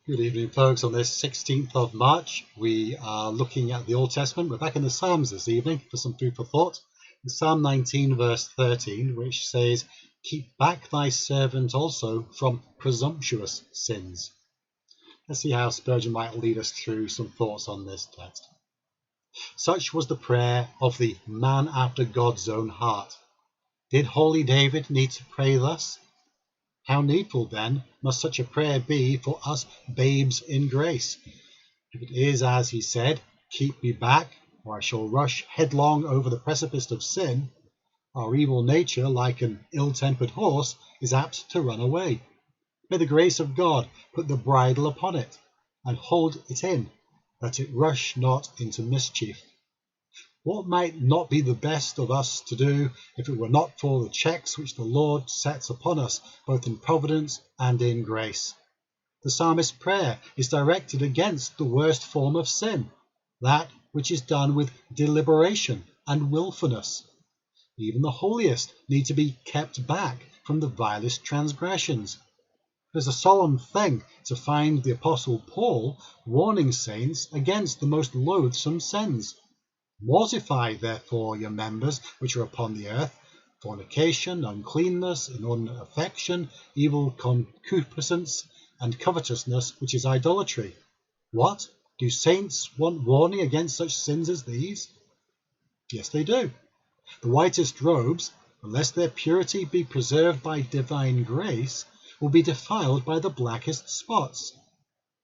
Good evening, folks. On this 16th of March, we are looking at the Old Testament. We're back in the Psalms this evening for some food for thought. In Psalm 19, verse 13, which says, "Keep back thy servant also from presumptuous sins." Let's see how Spurgeon might lead us through some thoughts on this text. Such was the prayer of the man after God's own heart. Did holy David need to pray thus? How needful, then, must such a prayer be for us babes in grace? If it is as he said, "Keep me back, or I shall rush headlong over the precipice of sin," our evil nature, like an ill-tempered horse, is apt to run away. May the grace of God put the bridle upon it, and hold it in, that it rush not into mischief. What might not be the best of us to do if it were not for the checks which the Lord sets upon us, both in providence and in grace? The psalmist's prayer is directed against the worst form of sin, that which is done with deliberation and willfulness. Even the holiest need to be kept back from the vilest transgressions. It is a solemn thing to find the Apostle Paul warning saints against the most loathsome sins. "Mortify therefore your members which are upon the earth, fornication, uncleanness, inordinate affection, evil concupiscence, and covetousness, which is idolatry." What? Do saints want warning against such sins as these? Yes, they do. The whitest robes, unless their purity be preserved by divine grace, will be defiled by the blackest spots.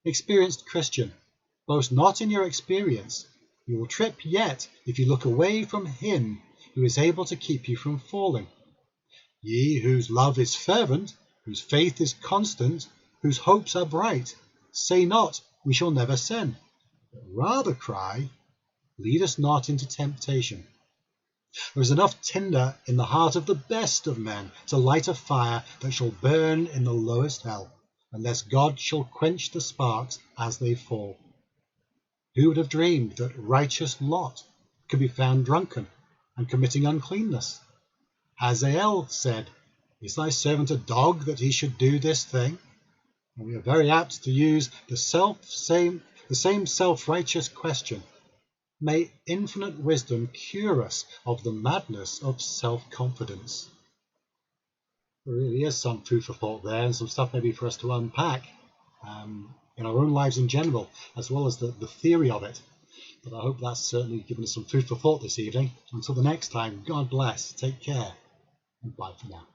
Experienced Christian, boast not in your experience. You will trip yet if you look away from him who is able to keep you from falling. Ye whose love is fervent, whose faith is constant, whose hopes are bright, say not, "We shall never sin," but rather cry, "Lead us not into temptation." There is enough tinder in the heart of the best of men to light a fire that shall burn in the lowest hell, unless God shall quench the sparks as they fall. Who would have dreamed that righteous Lot could be found drunken and committing uncleanness? Hazael said, "Is thy servant a dog that he should do this thing?" And we are very apt to use the same self-righteous question. May infinite wisdom cure us of the madness of self-confidence. There really is some food for thought there, and some stuff maybe for us to unpack in our own lives in general, as well as the theory of it. But I hope that's certainly given us some food for thought this evening. Until the next time, God bless, take care, and bye for now.